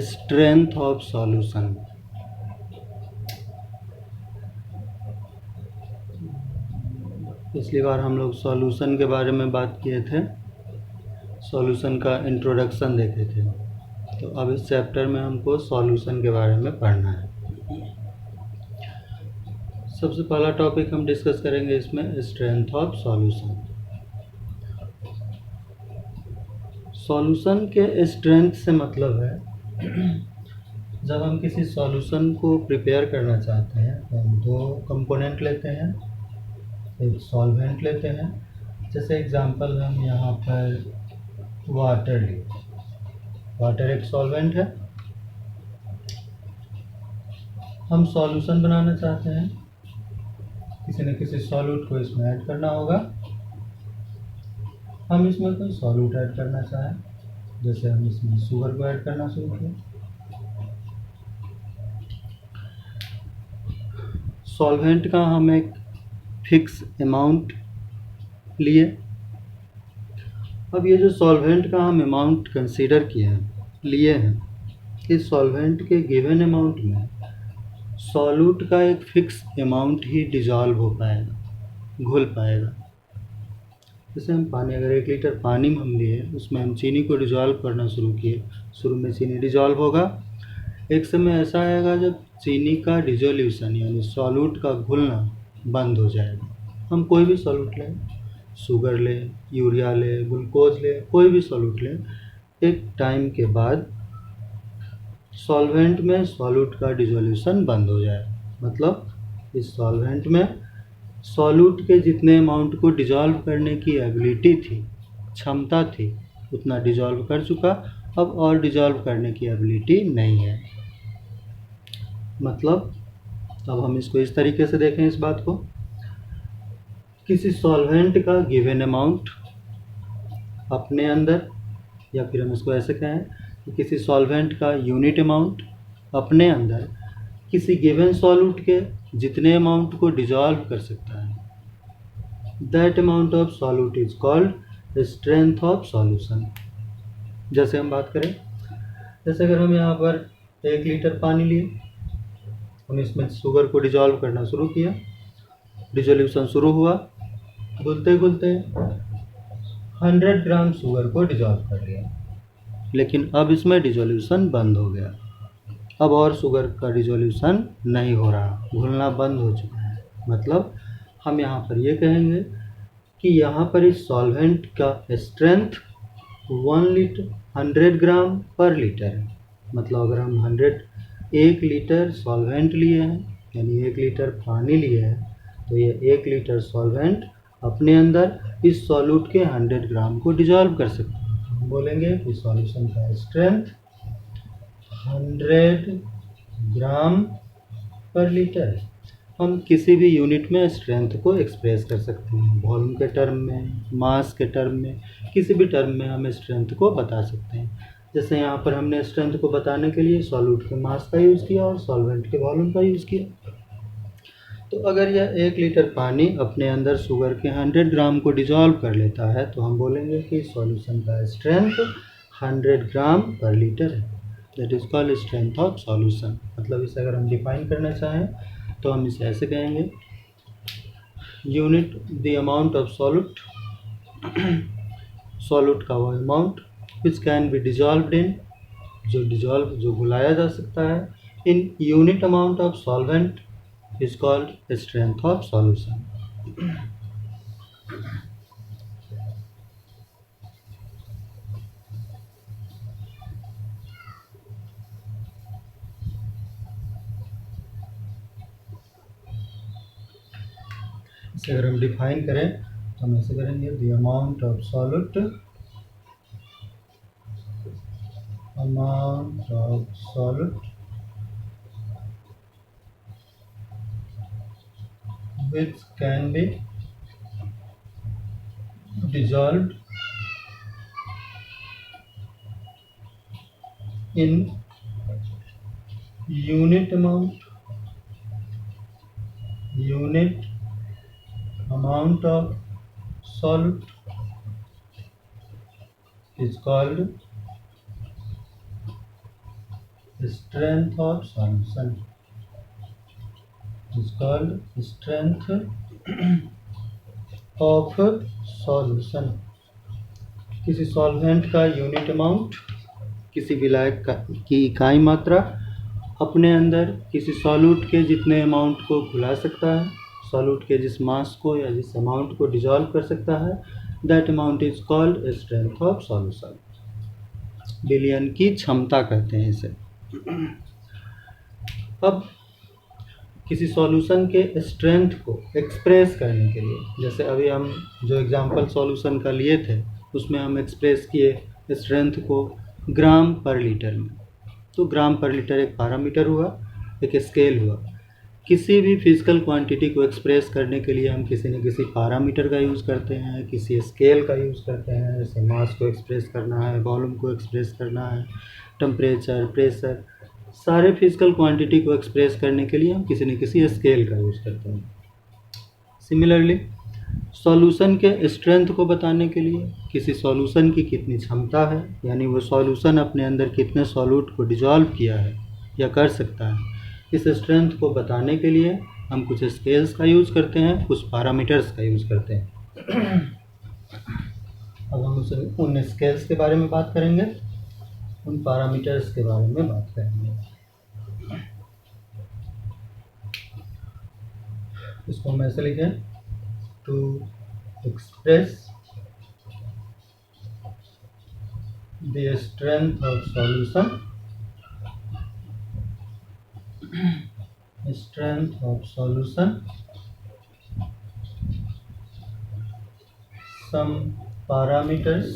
Strength of solution. पिछली बार हम लोग सॉल्यूशन के बारे में बात किए थे, सॉल्यूशन का इंट्रोडक्शन देखे थे। तो अब इस चैप्टर में हमको सॉल्यूशन के बारे में पढ़ना है। सबसे पहला टॉपिक हम डिस्कस करेंगे इसमें स्ट्रेंथ ऑफ सॉल्यूशन। सॉल्यूशन के स्ट्रेंथ से मतलब है जब हम किसी सॉल्यूशन को प्रिपेयर करना चाहते हैं तो हम दो कंपोनेंट लेते हैं, एक सॉल्वेंट लेते हैं। जैसे एग्जांपल हम यहाँ पर वाटर लिए, वाटर एक सॉल्वेंट है। हम सॉल्यूशन बनाना चाहते हैं, किसी न किसी सॉल्यूट को इसमें ऐड करना होगा। हम इसमें कोई सॉल्यूट ऐड करना चाहें, जैसे हम इसमें शुगर को ऐड करना शुरू किए। सॉल्वेंट का हम एक फिक्स अमाउंट लिए। अब ये जो सॉल्वेंट का हम अमाउंट कंसीडर लिए हैं, इस सॉल्वेंट के गिवन अमाउंट में सॉल्यूट का एक फिक्स अमाउंट ही डिजॉल्व हो पाएगा, घुल पाएगा। जैसे हम पानी, अगर 1 लीटर पानी हम लिए, उसमें हम चीनी को डिजॉल्व करना शुरू किए। शुरू में चीनी डिजॉल्व होगा, एक समय ऐसा आएगा जब चीनी का डिजोल्यूशन यानी सॉल्यूट का घुलना बंद हो जाएगा। हम कोई भी सॉल्यूट लें, शुगर लें, यूरिया लें, ग्लूकोज लें, कोई भी सॉल्यूट लें, एक टाइम के बाद सॉल्वेंट में सॉल्यूट का डिजोल्यूशन बंद हो जाए। मतलब इस सॉल्वेंट में सॉल्यूट के जितने अमाउंट को डिजॉल्व करने की एबिलिटी थी, क्षमता थी, उतना डिजॉल्व कर चुका। अब और डिजॉल्व करने की एबिलिटी नहीं है। मतलब अब हम इसको इस तरीके से देखें इस बात को, किसी सॉल्वेंट का गिवन अमाउंट अपने अंदर, या फिर हम इसको ऐसे कहें कि किसी सॉल्वेंट का यूनिट अमाउंट अपने अंदर किसी गिवन सॉल्यूट के जितने अमाउंट को डिजॉल्व कर सकता है, that amount of solute is called strength of solution. जैसे हम बात करें, जैसे अगर हम यहाँ पर 1 लीटर पानी लिए, हम इसमें शुगर को डिजॉल्व करना शुरू किया, डिजोल्यूशन शुरू हुआ, घुलते घुलते 100 ग्राम शुगर को डिजॉल्व कर लिया, लेकिन अब इसमें डिजोल्यूशन बंद हो गया। अब और शुगर का डिजोल्यूशन नहीं हो रहा, घुलना बंद हो चुका है। मतलब हम यहाँ पर ये कहेंगे कि यहाँ पर इस सॉल्वेंट का स्ट्रेंथ 100 ग्राम पर लीटर है। मतलब अगर हम 1 लीटर सॉल्वेंट लिए हैं, यानी 1 लीटर पानी लिए हैं, तो ये 1 लीटर सॉल्वेंट अपने अंदर इस सॉल्यूट के 100 ग्राम को डिजॉल्व कर सकते हैं। हम बोलेंगे कि सॉल्यूशन का स्ट्रेंथ 100 ग्राम पर लीटर है। हम किसी भी यूनिट में स्ट्रेंथ को एक्सप्रेस कर सकते हैं, वॉल्यूम के टर्म में, मास के टर्म में, किसी भी टर्म में हम स्ट्रेंथ को बता सकते हैं। जैसे यहाँ पर हमने स्ट्रेंथ को बताने के लिए सॉल्यूट के मास का यूज़ किया और सॉल्वेंट के वॉल्यूम का यूज़ किया। तो अगर यह 1 लीटर पानी अपने अंदर शुगर के 100 ग्राम को डिजॉल्व कर लेता है, तो हम बोलेंगे कि सॉल्यूशन का स्ट्रेंथ 100 ग्राम पर लीटर है। That is called strength of solution. मतलब इसे अगर हम डिफाइन करना चाहें तो हम इसे ऐसे कहेंगे, unit the amount of solute, solute का वो amount which can be dissolved in, जो घुलाया जा सकता है, in unit amount of solvent is called strength of solution. इसे अगर हम डिफाइन करें तो हम ऐसे करेंगे, the amount of solute, which can be dissolved in unit amount of solute is called strength of solution. Is called strength of solution. किसी solvent का यूनिट अमाउंट, किसी विलायक की इकाई मात्रा अपने अंदर किसी सॉल्यूट के जितने अमाउंट को घुला सकता है, सॉल्यूट के जिस मास को या जिस अमाउंट को डिजॉल्व कर सकता है, that amount is called strength of solution. विलयन की क्षमता कहते हैं इसे. अब किसी सॉल्यूशन के स्ट्रेंथ को एक्सप्रेस करने के लिए, जैसे अभी हम जो एग्जांपल सॉल्यूशन का लिए थे उसमें हम एक्सप्रेस किए स्ट्रेंथ को ग्राम पर लीटर में. तो ग्राम पर लीटर एक पैरामीटर हुआ, एक स्केल हुआ. किसी भी फिजिकल क्वांटिटी को एक्सप्रेस करने के लिए हम किसी न किसी पैरामीटर का यूज़ करते हैं, किसी स्केल का यूज़ करते हैं. जैसे मास को एक्सप्रेस करना है, वॉल्यूम को एक्सप्रेस करना है, टेम्परेचर, प्रेशर, सारे फिजिकल क्वांटिटी को एक्सप्रेस करने के लिए हम किसी न किसी स्केल का यूज़ करते हैं. सिमिलरली सॉल्यूशन के स्ट्रेंथ को बताने के लिए, किसी सॉल्यूशन की कितनी क्षमता है, यानी वो सॉल्यूशन अपने अंदर कितने सॉल्यूट को डिजॉल्व किया है या कर सकता है, इस स्ट्रेंथ को बताने के लिए हम कुछ स्केल्स का यूज़ करते हैं, कुछ पैरामीटर्स का यूज़ करते हैं. अब हम उन स्केल्स के बारे में बात करेंगे, उन पैरामीटर्स के बारे में बात करेंगे. इसको हम ऐसे लिखें, to express the strength of solution, some parameters